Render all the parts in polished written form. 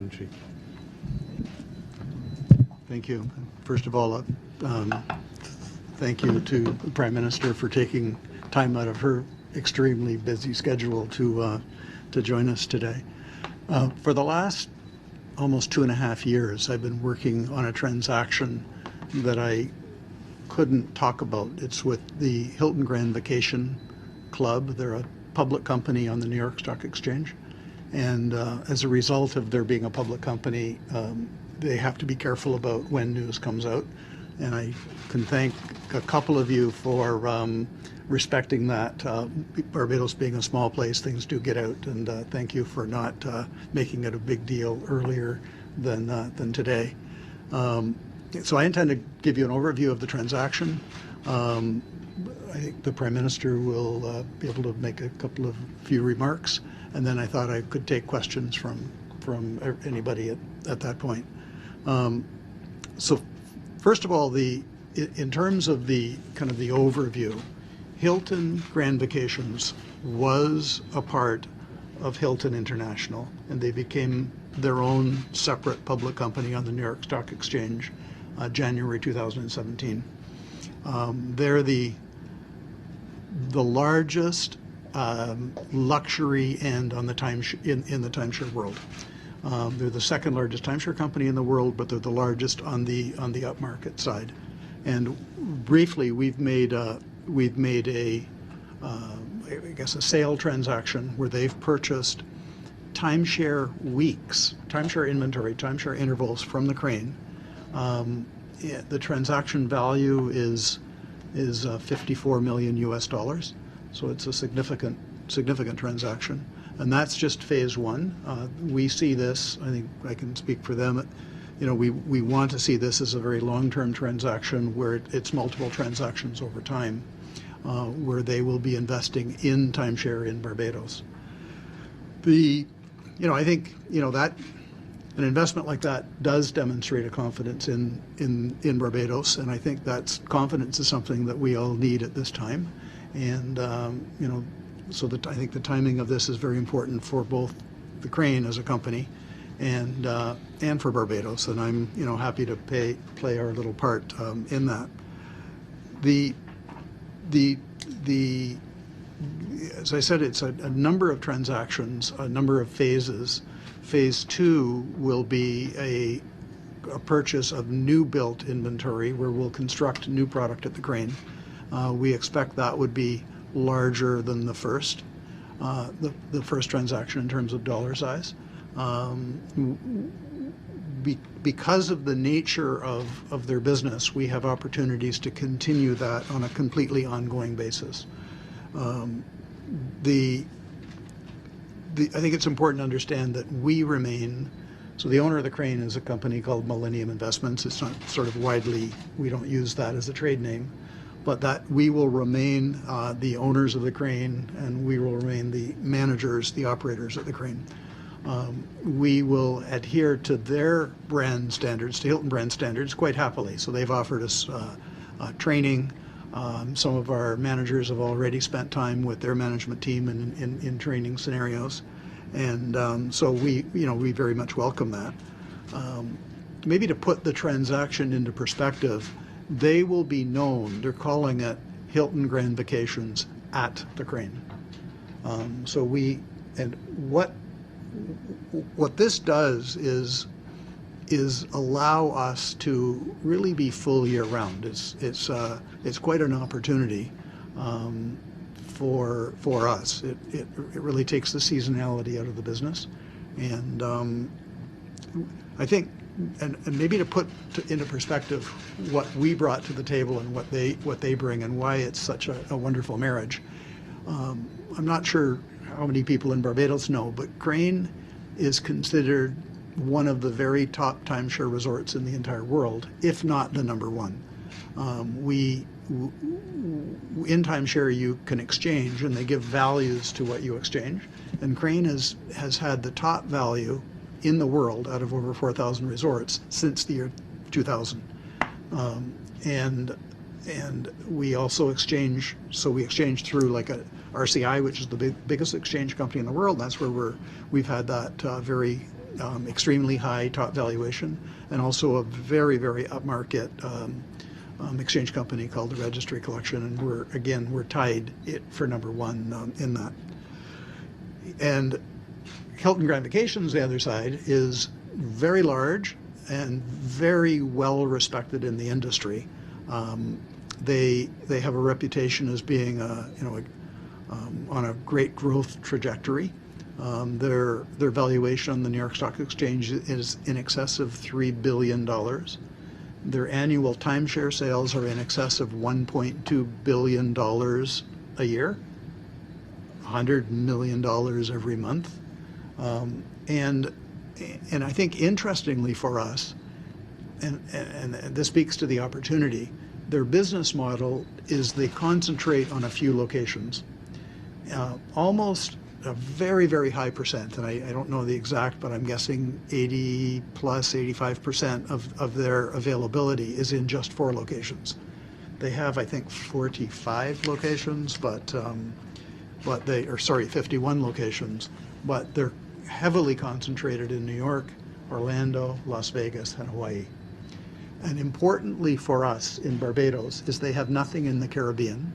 Thank you. First of all, thank you to the Prime Minister for taking time out of her extremely busy schedule to join us today. For the last almost 2.5 years, I've been working on a transaction that I couldn't talk about. It's with the Hilton Grand Vacation Club. They're a public company on the New York Stock Exchange. And as a result of there being a public company, they have to be careful about when news comes out. And I can thank a couple of you for respecting that. Barbados being a small place, things do get out. And thank you for not making it a big deal earlier than today. So I intend to give you an overview of the transaction. I think the Prime Minister will be able to make a few remarks, and then I thought I could take questions from anybody at that point. So first of all, in terms of the kind of the overview, Hilton Grand Vacations was a part of Hilton International, and they became their own separate public company on the New York Stock Exchange, January 2017. They're the largest luxury end on the in the timeshare world. They're the second largest timeshare company in the world, but they're the largest on the upmarket side. And briefly, we've made a I guess a sale transaction where they've purchased timeshare weeks, timeshare inventory, timeshare intervals from the crane. The transaction value is 54 million US dollars, so it's a significant transaction, and that's just phase one. We see this, I think I can speak for them, we want to see this as a very long-term transaction where it's multiple transactions over time, where they will be investing in timeshare in Barbados. I think that an investment like that does demonstrate a confidence in Barbados, and I think that confidence is something that we all need at this time. And so I think the timing of this is very important for both the crane as a company and for Barbados, and I'm happy to play our little part in that. As I said, it's a number of transactions, a number of phases. Phase two will be a purchase of new built inventory where we'll construct new product at the crane. We expect that would be larger than the first transaction in terms of dollar size. Because of the nature of their business, we have opportunities to continue that on a completely ongoing basis. I think it's important to understand that we remain, so the owner of the crane is a company called Millennium Investments. It's not sort of widely, we don't use that as a trade name, but that we will remain the owners of the crane, and we will remain the managers, the operators of the crane. We will adhere to their brand standards, to Hilton brand standards, quite happily. So they've offered us training. Some of our managers have already spent time with their management team in training scenarios, and so we very much welcome that. Maybe to put the transaction into perspective, they will be known. They're calling it Hilton Grand Vacations at the crane. What this does is allow us to really be full year round. It's quite an opportunity for us. It really takes the seasonality out of the business, and I think, and maybe to put into perspective what we brought to the table and what they bring and why it's such a wonderful marriage. I'm not sure how many people in Barbados know, but Crane is considered one of the very top timeshare resorts in the entire world, if not the number one. In timeshare you can exchange, and they give values to what you exchange, and Crane has had the top value in the world out of over 4,000 resorts since the year 2000. And we also exchange, so we exchange through like RCI, which is the biggest exchange company in the world. That's where we've had that very extremely high top valuation, and also a very, very upmarket exchange company called the Registry Collection, and we're tied it for number one in that. And Hilton Grand Vacations, the other side, is very large and very well respected in the industry. They have a reputation as being on a great growth trajectory. Their valuation on the New York Stock Exchange is in excess of $3 billion. Their annual timeshare sales are in excess of $1.2 billion a year, $100 million every month. And I think interestingly for us, and this speaks to the opportunity, their business model is they concentrate on a few locations. Almost a very, very high percent, and I don't know the exact, but I'm guessing 80 plus 85% of their availability is in just 4 locations. They have, I think, 45 locations, but 51 locations, but they're heavily concentrated in New York, Orlando, Las Vegas, and Hawaii. And importantly for us in Barbados is they have nothing in the Caribbean,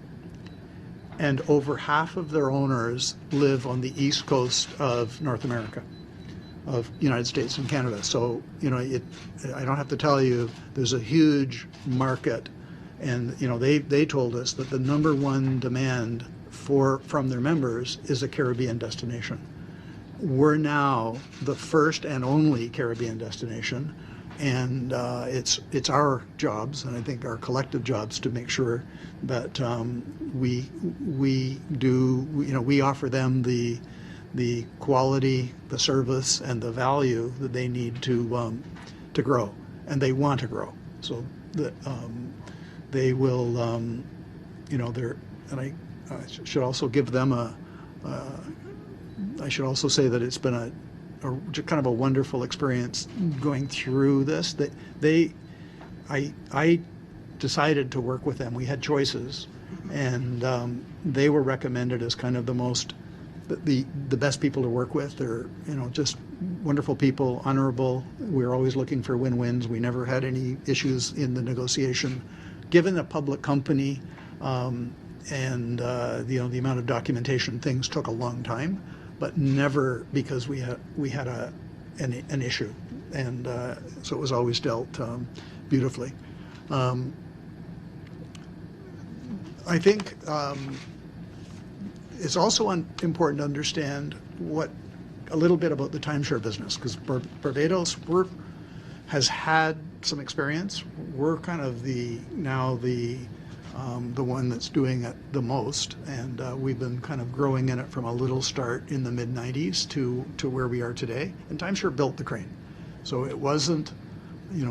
and over half of their owners live on the east coast of North America, of United States and Canada. So, I don't have to tell you, there's a huge market, and they told us that the number one demand from their members is a Caribbean destination. We're now the first and only Caribbean destination, and it's our jobs, and I think our collective jobs, to make sure that we offer them the quality, the service, and the value that they need to grow, and they want to grow. So that they will, they're, and I should also give them I should also say that it's been a kind of a wonderful experience going through this. That I decided to work with them. We had choices, and they were recommended as kind of the best people to work with. They're just wonderful people, honorable. We're always looking for win-wins. We never had any issues in the negotiation. Given a public company and the amount of documentation, things took a long time, but never because we had an issue, and so it was always dealt beautifully. I think it's also important to understand a little bit about the timeshare business, because Barbados has had some experience. We're kind of the one that's doing it the most, and we've been kind of growing in it from a little start in the mid-90s to where we are today. And timeshare built the crane, so it wasn't,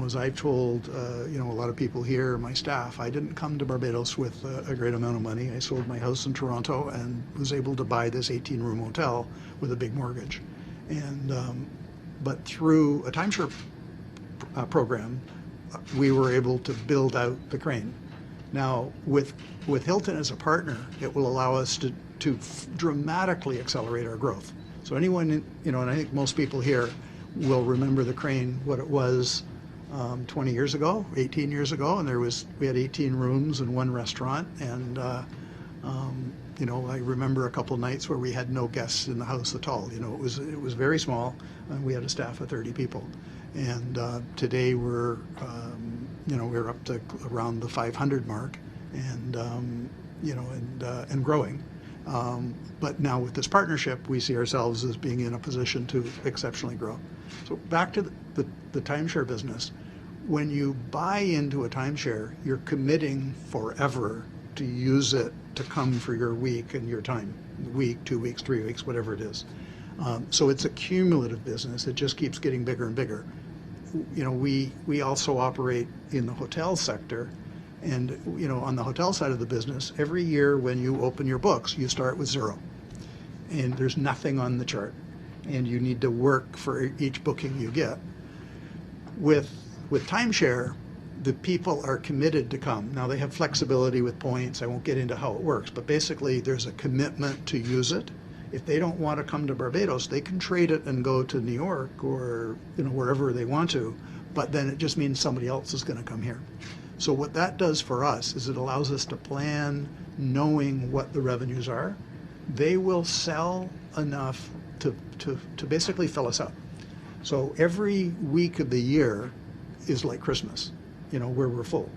as I've told a lot of people here, my staff, I didn't come to Barbados with a great amount of money. I sold my house in Toronto and was able to buy this 18-room hotel with a big mortgage, and but through a timeshare program, we were able to build out the crane. Now, with Hilton as a partner, it will allow us to dramatically accelerate our growth. So anyone, and I think most people here will remember the crane, what it was 20 years ago, 18 years ago, and we had 18 rooms and 1 restaurant, and I remember a couple nights where we had no guests in the house at all. It was very small, and we had a staff of 30 people. And today we're up to around the 500 mark, and and growing. But now with this partnership, we see ourselves as being in a position to exceptionally grow. So back to the timeshare business. When you buy into a timeshare, you're committing forever to use it to come for your week and your time, week, 2 weeks, 3 weeks, whatever it is. So it's a cumulative business. It just keeps getting bigger and bigger. We also operate in the hotel sector, and on the hotel side of the business, every year when you open your books, you start with 0, and there's nothing on the chart, and you need to work for each booking you get. With timeshare, the people are committed to come. Now, they have flexibility with points. I won't get into how it works, but basically there's a commitment to use it. If they don't want to come to Barbados, they can trade it and go to New York or wherever they want to, but then it just means somebody else is going to come here. So what that does for us is it allows us to plan knowing what the revenues are. They will sell enough to basically fill us up. So every week of the year is like Christmas, where we're full.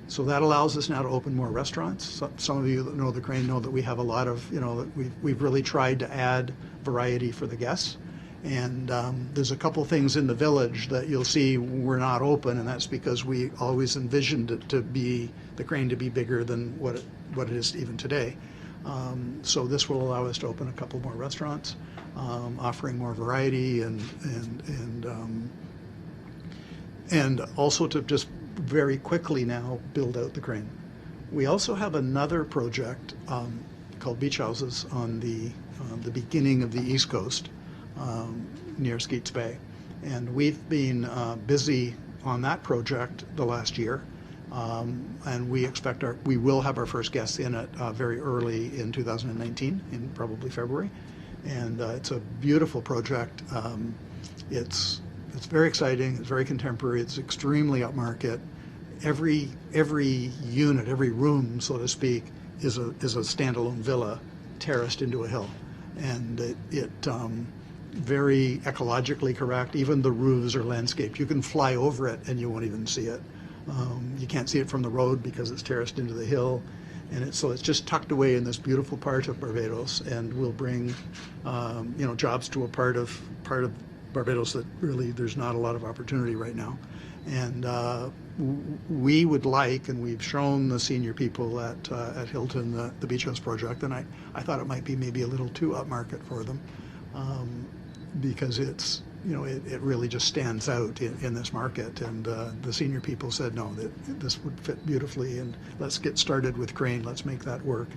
So that allows us now to open more restaurants. Some of you that know the Crane know that we have a lot of, that we've really tried to add variety for the guests. And there's a couple things in the village that you'll see we're not open, and that's because we always envisioned it to be, the Crane to be bigger than what it is even today. So this will allow us to open a couple more restaurants, offering more variety and also to just very quickly now build out the Crane. We also have another project called Beach Houses on the beginning of the East Coast near Skeets Bay. And we've been busy on that project the last year. And we expect we will have our first guests in it very early in 2019, in probably February. And it's a beautiful project. It's very exciting. It's very contemporary. It's extremely upmarket. Every unit, every room, so to speak, is a standalone villa terraced into a hill, and it very ecologically correct. Even the roofs are landscaped. You can fly over it and you won't even see it. You can't see it from the road because it's terraced into the hill, and so it's just tucked away in this beautiful part of Barbados, and will bring jobs to a part of Barbados that really there's not a lot of opportunity right now. And we would like, and we've shown the senior people at Hilton the Beach House project, and I thought it might be maybe a little too upmarket for them, because it's it really just stands out in this market. And the senior people said, no, that this would fit beautifully, and let's get started with Crane. Let's make that work.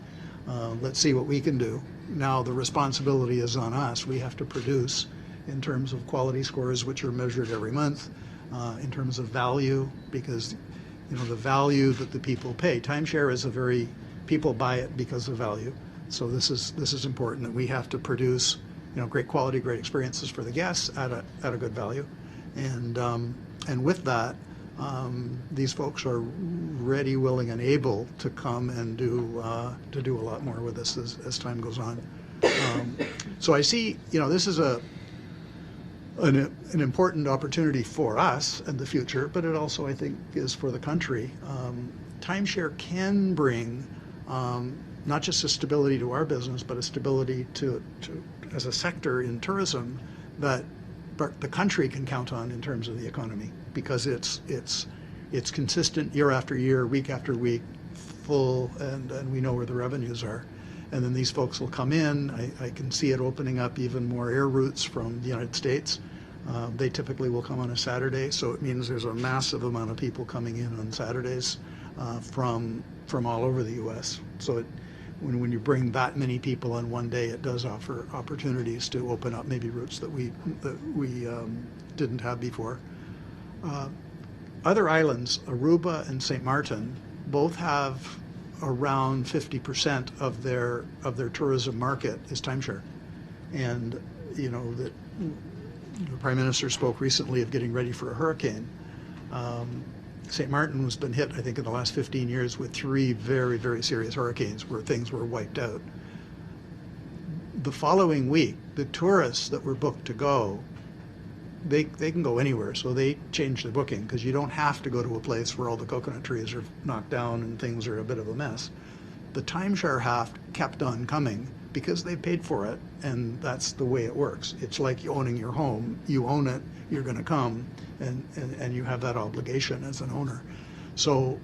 Let's see what we can do. Now the responsibility is on us. We have to produce in terms of quality scores, which are measured every month, in terms of value, because the value that the people pay. Timeshare is people buy it because of value. So this is important, that we have to produce great quality, great experiences for the guests at a good value, and with that, these folks are ready, willing, and able to come and do a lot more with us as time goes on. So I see this is an important opportunity for us in the future, but it also, I think, is for the country. Timeshare can bring not just a stability to our business, but a stability to as a sector in tourism that the country can count on in terms of the economy, because it's consistent year after year, week after week, full, and we know where the revenues are. And then these folks will come in. I can see it opening up even more air routes from the United States. They typically will come on a Saturday, so it means there's a massive amount of people coming in on Saturdays from all over the U.S. So when you bring that many people in one day, it does offer opportunities to open up maybe routes that we didn't have before. Other islands, Aruba and St. Martin, both have around 50% of their tourism market is timeshare. And that the Prime Minister spoke recently of getting ready for a hurricane. St. Martin has been hit, I think, in the last 15 years with 3 very, very serious hurricanes where things were wiped out. The following week, the tourists that were booked to go, they can go anywhere, so they changed the booking, because you don't have to go to a place where all the coconut trees are knocked down and things are a bit of a mess. The timeshare kept on coming because they paid for it, and that's the way it works. It's like owning your home. You own it, you're going to come, and you have that obligation as an owner. So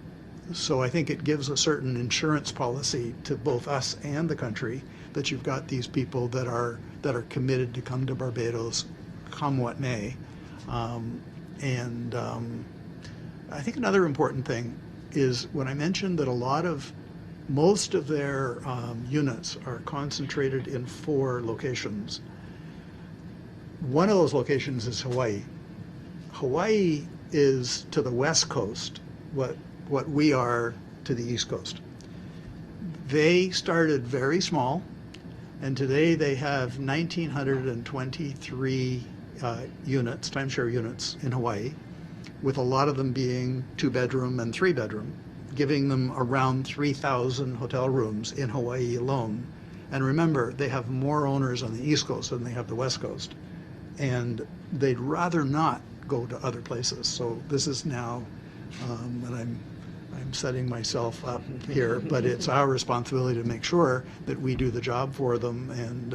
I think it gives a certain insurance policy to both us and the country that you've got these people that are committed to come to Barbados, come what may. I think another important thing is when I mentioned that most of their units are concentrated in 4 locations. One of those locations is Hawaii. Hawaii is to the west coast what we are to the east coast. They started very small. And today they have 1,923 units, timeshare units in Hawaii, with a lot of them being 2-bedroom and 3-bedroom, giving them around 3,000 hotel rooms in Hawaii alone. And remember, they have more owners on the East Coast than they have the West Coast. And they'd rather not go to other places. So this is now, and I'm setting myself up here, but it's our responsibility to make sure that we do the job for them and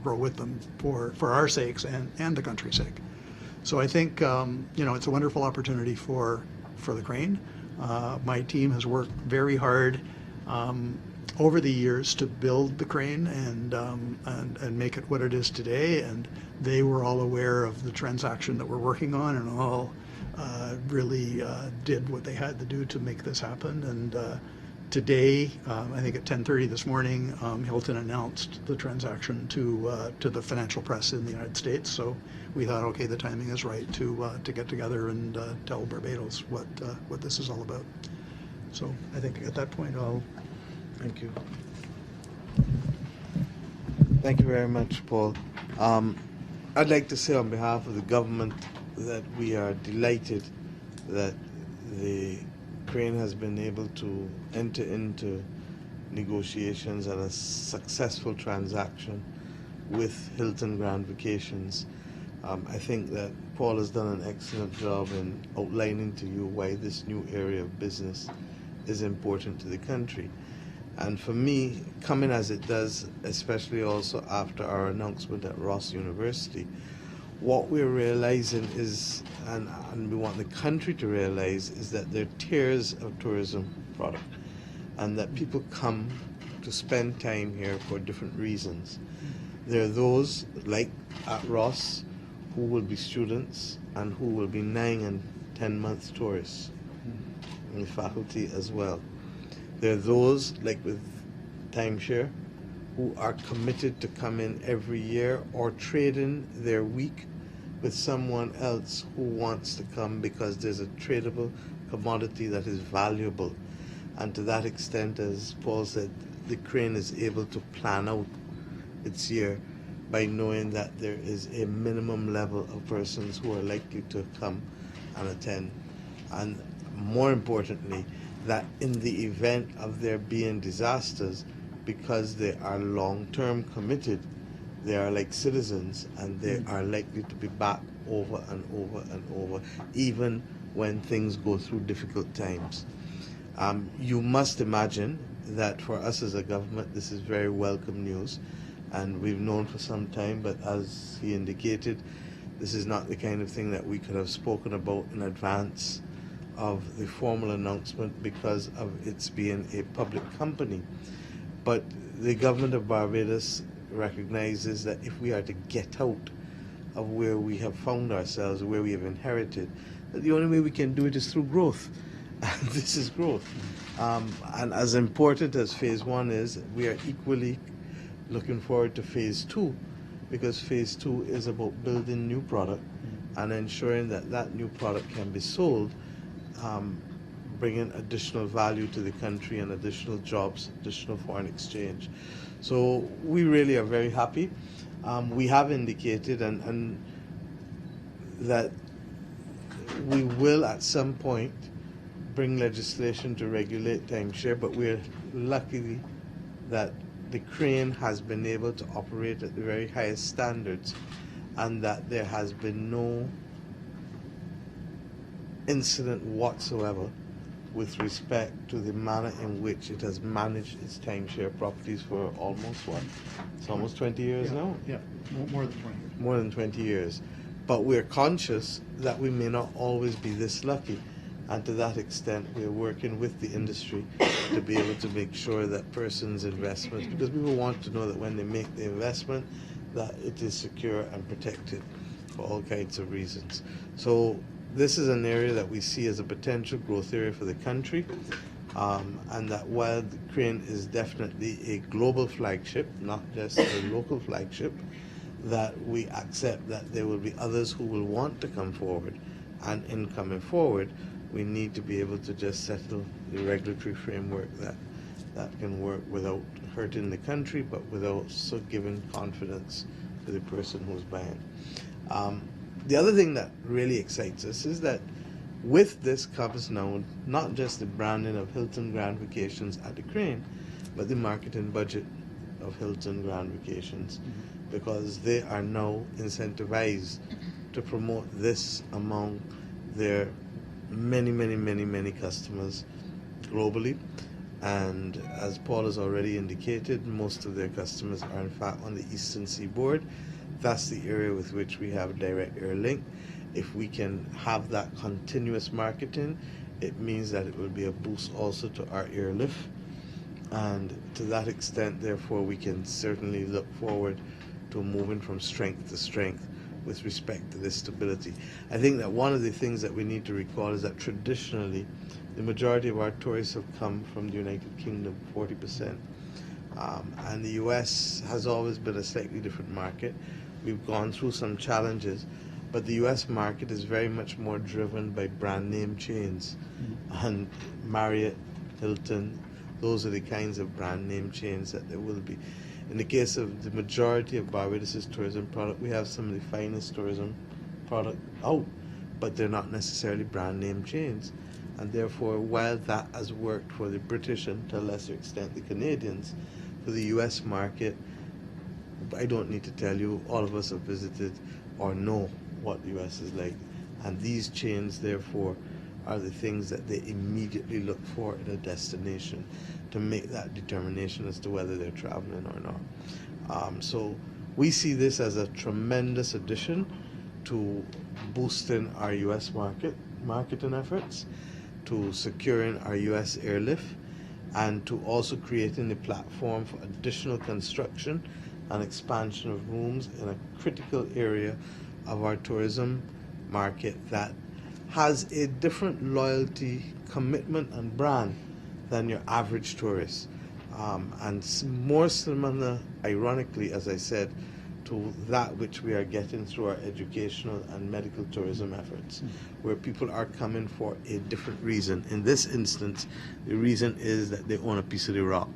grow with them for our sakes and the country's sake. So I think it's a wonderful opportunity for the crane. My team has worked very hard over the years to build the crane and make it what it is today. And they were all aware of the transaction that we're working on, and all really did what they had to do to make this happen. And today, I think at 10:30 this morning, Hilton announced the transaction to the financial press in the United States. So we thought, okay, the timing is right to get together and tell Barbados what this is all about. So I think at that point, I'll. Thank you. Thank you very much, Paul. I'd like to say on behalf of the government that we are delighted that the crane has been able to enter into negotiations and a successful transaction with Hilton Grand Vacations. I think that Paul has done an excellent job in outlining to you why this new area of business is important to the country. And for me, coming as it does, especially also after our announcement at Ross University, what we're realizing is, and we want the country to realize, is that there are tiers of tourism product, and that people come to spend time here for different reasons. There are those, like at Ross, who will be students and who will be 9 and 10 month tourists, and the faculty as well. There are those, like with timeshare, who are committed to come in every year or trade in their week with someone else who wants to come because there's a tradable commodity that is valuable. And to that extent, as Paul said, the crane is able to plan out its year by knowing that there is a minimum level of persons who are likely to come and attend. And more importantly, that in the event of there being disasters, because they are long-term committed, they are like citizens and they are likely to be back over and over and over, even when things go through difficult times. You must imagine that for us as a government, this is very welcome news, and we've known for some time, but as he indicated, this is not the kind of thing that we could have spoken about in advance of the formal announcement because of its being a public company. But the government of Barbados recognizes that if we are to get out of where we have found ourselves, where we have inherited, that the only way we can do it is through growth. And this is growth. And as important as phase 1 is, we are equally looking forward to phase 2, because phase 2 is about building new product and ensuring that that new product can be sold, bringing additional value to the country and additional jobs, additional foreign exchange. So we really are very happy. We have indicated and that we will at some point bring legislation to regulate timeshare, but we're lucky that the crane has been able to operate at the very highest standards, and that there has been no incident whatsoever with respect to the manner in which it has managed its timeshare properties for almost what? It's almost 20 years now? Yeah, more than 20 years. More than 20 years. But we're conscious that we may not always be this lucky. And to that extent, we're working with the industry to be able to make sure that persons' investments, because people want to know that when they make the investment, that it is secure and protected for all kinds of reasons. So this is an area that we see as a potential growth area for the country, and that while the crane is definitely a global flagship, not just a local flagship, that we accept that there will be others who will want to come forward, and in coming forward, we need to be able to just settle the regulatory framework that can work without hurting the country, but without also giving confidence to the person who's buying. The other thing that really excites us is that with this comes now not just the branding of Hilton Grand Vacations at the Crane, but the marketing budget of Hilton Grand Vacations, because they are now incentivized to promote this among their many customers globally. And as Paul has already indicated, most of their customers are in fact on the eastern seaboard. That's the area with which we have direct air link. If we can have that continuous marketing, it means that it will be a boost also to our airlift. And to that extent, therefore, we can certainly look forward to moving from strength to strength with respect to this stability. I think that one of the things that we need to recall is that traditionally, the majority of our tourists have come from the United Kingdom, 40%. And the US has always been a slightly different market. We've gone through some challenges, but the US market is very much more driven by brand name chains. And Marriott, Hilton, those are the kinds of brand name chains that there will be. In the case of the majority of Barbados' tourism product, we have some of the finest tourism product out, but they're not necessarily brand name chains. And therefore, while that has worked for the British and to a lesser extent the Canadians, for the US market, I don't need to tell you, all of us have visited or know what the US is like. And these chains, therefore, are the things that they immediately look for in a destination to make that determination as to whether they're traveling or not. So we see this as a tremendous addition to boosting our US marketing efforts, to securing our US airlift, and to also creating the platform for additional construction and expansion of rooms in a critical area of our tourism market that has a different loyalty, commitment, and brand than your average tourist. And more similar, ironically, as I said, to that which we are getting through our educational and medical tourism efforts, where people are coming for a different reason. In this instance, the reason is that they own a piece of the rock.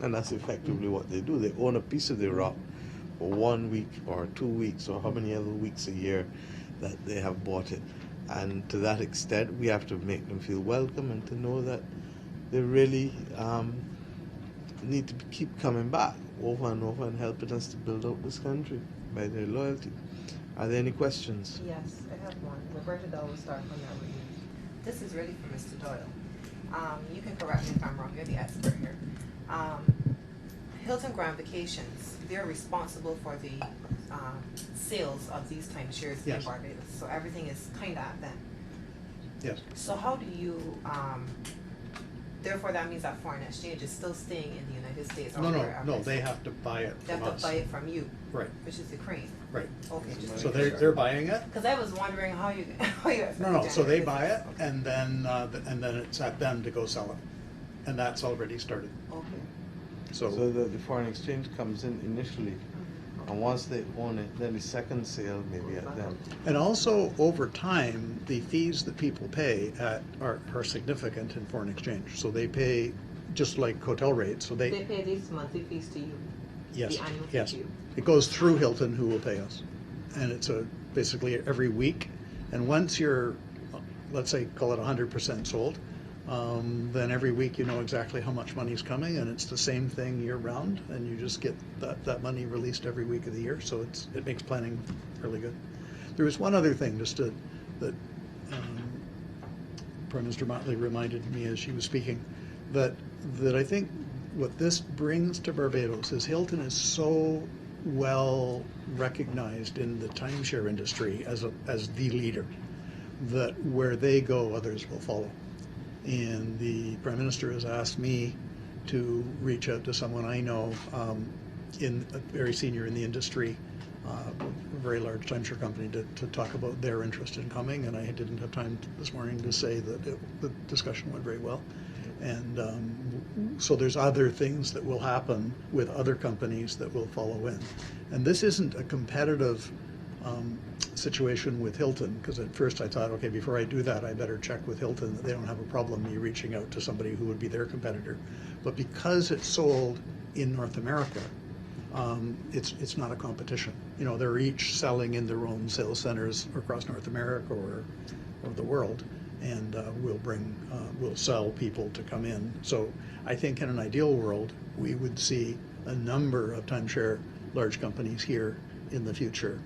And that's effectively what they do. They own a piece of the rock for 1 week or 2 weeks or how many other weeks a year that they have bought it. And to that extent, we have to make them feel welcome and to know that they really need to keep coming back over and over and helping us to build out this country by their loyalty. Are there any questions? Yes, I have one. Roberta Doyle will start from that with you. This is really for Mr. Doyle. You can correct me if I'm wrong. You're the expert here. Hilton Grand Vacations, they're responsible for the sales of these timeshares in Yes. Barbados. So everything is kind of at them. Yes. So how do you, therefore that means that foreign exchange is still staying in the United States? Or No, they have to buy it They from have us. to buy it from you. Right. Which is the Crane. Right. Okay. Just So they're buying it? because I was wondering how you No, so they buy it, Okay. and then it's at them to go sell it. And that's already started. Okay. So the foreign exchange comes in initially, and once they own it, then the second sale may be at them. And also, over time, the fees that people pay are significant in foreign exchange. So they pay just like hotel rates, so They pay these monthly fees to you? yes, The annual fee yes. to you? It goes through Hilton, who will pay us. And it's basically every week. And once you're, let's say, call it 100% sold, then every week you know exactly how much money's coming, and it's the same thing year round, and you just get that money released every week of the year, so it makes planning really good. There was one other thing that Prime Minister Motley reminded me as she was speaking, that I think what this brings to Barbados is Hilton is so well recognized in the timeshare industry as the leader, that where they go, others will follow. And the Prime Minister has asked me to reach out to someone I know, very senior in the industry, a very large timeshare company, to talk about their interest in coming. And I didn't have time this morning to say that the discussion went very well. And so there's other things that will happen with other companies that will follow in. And this isn't a competitive situation with Hilton, because at first I thought, okay, before I do that, I better check with Hilton that they don't have a problem me reaching out to somebody who would be their competitor. But because it's sold in North America, it's not a competition. You know, they're each selling in their own sales centers across North America or the world, and we'll sell people to come in. So I think in an ideal world, we would see a number of timeshare large companies here in the future,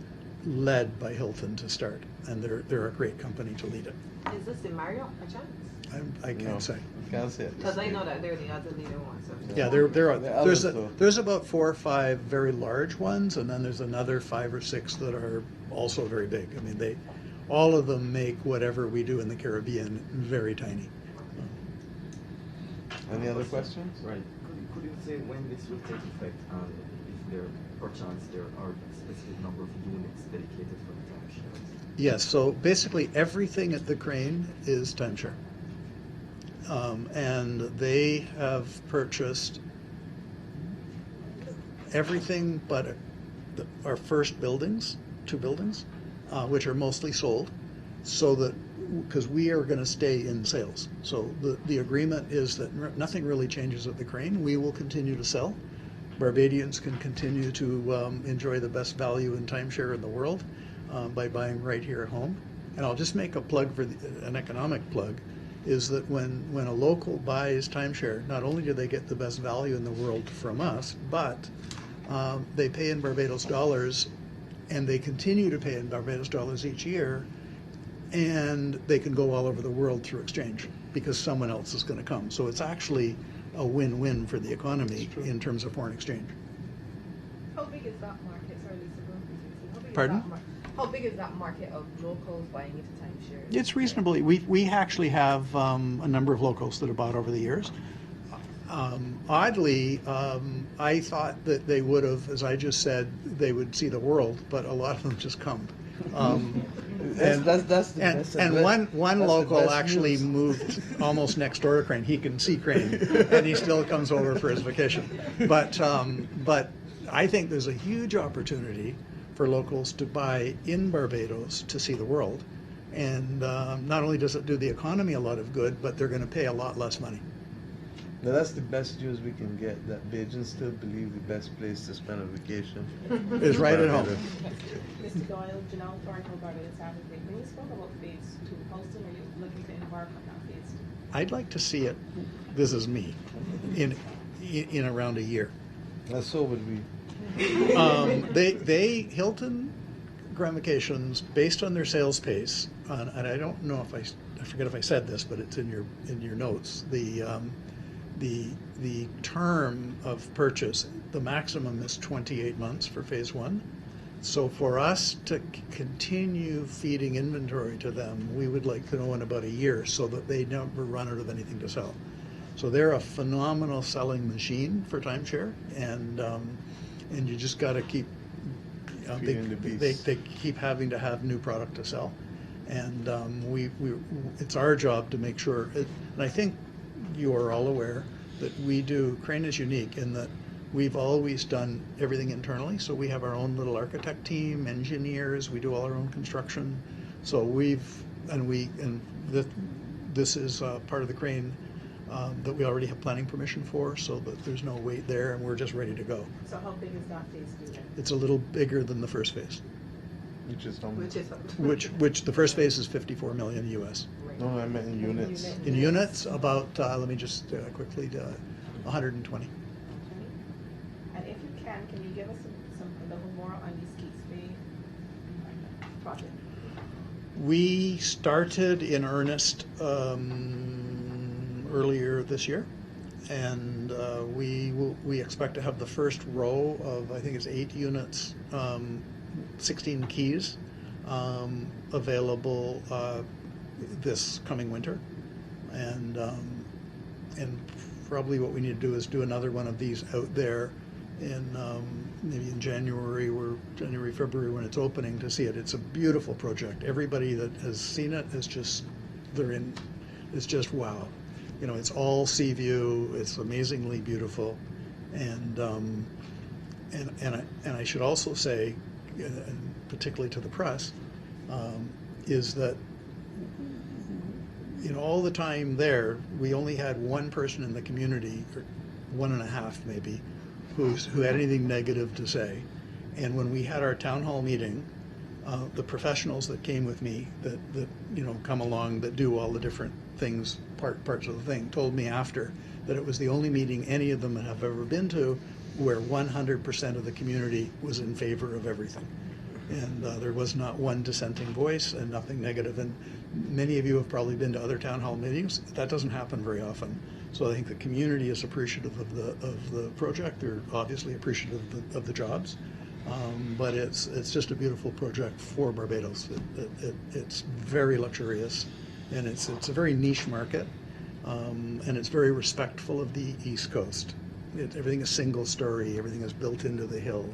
led by Hilton to start, and they're a great company to lead it. Is this the Marriott, a chance? I can't say. Can't say it. Because I know that they're the other leader ones. So Yeah, there's about 4 or 5 very large ones, and then there's another 5 or 6 that are also very big. I mean, all of them make whatever we do in the Caribbean very tiny. Any other questions? Right. Could you say when this will take effect and if there, perchance, there are a specific number of units dedicated for the timeshares? Yes, so basically everything at the Crane is timeshare. And they have purchased everything but our first buildings, 2 buildings, which are mostly sold, so that, because we are going to stay in sales. So the agreement is that nothing really changes at the Crane. We will continue to sell. Barbadians can continue to enjoy the best value in timeshare in the world by buying right here at home. And I'll just make a plug for an economic plug, is that when a local buys timeshare, not only do they get the best value in the world from us, but they pay in Barbados dollars, and they continue to pay in Barbados dollars each year, and they can go all over the world through exchange because someone else is going to come. So it's actually a win-win for the economy in terms of foreign exchange. How big is that market? Sorry, Lisa. Pardon? How big is that market of locals buying into timeshares? It's reasonably. We actually have a number of locals that have bought over the years. Oddly, I thought that they would have, as I just said, they would see the world, but a lot of them just come. That's the best. And one that's the local best actually news. moved almost next door to Crane. He can see Crane, and he still comes over for his vacation. But I think there's a huge opportunity for locals to buy in Barbados to see the world. And not only does it do the economy a lot of good, but they're going to pay a lot less money. Now that's the best news we can get, that Bajans still believe the best place to spend a vacation Is right at home. Mr. Doyle, Janelle Thornhill, Barbados Advocate. When you spoke about phase 2, how soon are you looking to embark on that phase 2? I'd like to see it, this is me, in around a year. And so would we. Hilton Grand Vacations, based on their sales pace, and I don't know if I forget if I said this, but it's in your notes. The term of purchase, the maximum is 28 months for phase 1. So for us to continue feeding inventory to them, we would like to know in about a year so that they never run out of anything to sell. So they're a phenomenal selling machine for timeshare, and you just got to keep. They keep having to have new product to sell, and it's our job to make sure. And I think you are all aware that Crane is unique in that we've always done everything internally. So we have our own little architect team, engineers. We do all our own construction. So this is part of the Crane that we already have planning permission for, so that there's no wait there, and we're just ready to go. So how big is that phase 2 then? It's a little bigger than the first phase, Which is how much? which the first phase is 54 million US. No, I meant in units. In units, about let me just quickly 120. And if you can you give us a little more on the Skeets Bay project? We started in earnest earlier this year, and we expect to have the first row of, I think it's 8 units, 16 keys available this coming winter, and probably what we need to do is do another one of these out there in maybe in January, February, when it's opening, to see it. It's a beautiful project. Everybody that has seen it is just wow. You know, it's all sea view. It's amazingly beautiful, and I should also say, particularly to the press, is that in all the time there, we only had one person in the community, or 1.5 maybe, who had anything negative to say. And when we had our town hall meeting, the professionals that came with me, that come along, that do all the different things, parts of the thing, told me after that it was the only meeting any of them have ever been to where 100% of the community was in favor of everything. And there was not one dissenting voice and nothing negative. And many of you have probably been to other town hall meetings. That doesn't happen very often. So I think the community is appreciative of the project. They're obviously appreciative of the jobs. But it's just a beautiful project for Barbados. It's very luxurious, and it's a very niche market, and it's very respectful of the East Coast. Everything is single story. Everything is built into the hill.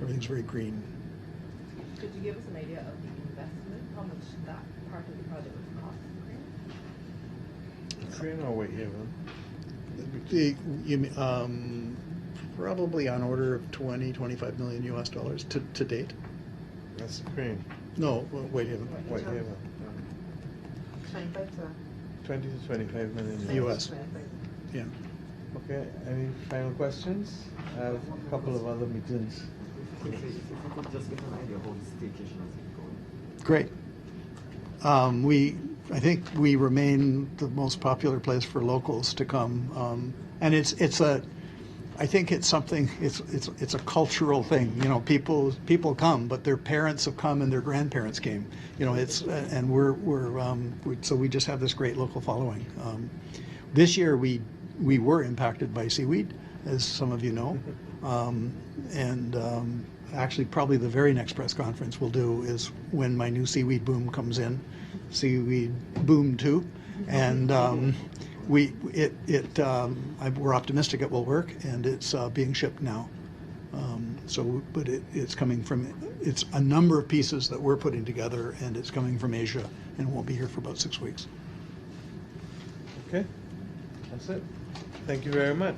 Everything's very green. Could you give us an idea of the investment, how much that part of the project would cost? Crane or Whitehaven? Probably on order of $20-25 million US to date. That's the Crane. No, Whitehaven. Whitehaven. 25 to 20 to 25 million US. 25. Yeah. Okay, any final questions? I have a couple of other meetings. Quickly, if you could just give an idea of how the staycation has been going. Great. I think we remain the most popular place for locals to come, and I think it's something. It's a cultural thing. People come, but their parents have come and their grandparents came. And so we just have this great local following. This year we were impacted by seaweed, as some of you know, actually probably the very next press conference we'll do is when my new seaweed boom comes in, Seaweed Boom 2, and we're optimistic it will work, and it's being shipped now. It's coming from, it's a number of pieces that we're putting together, and it's coming from Asia, and won't be here for about 6 weeks. Okay, that's it. Thank you very much.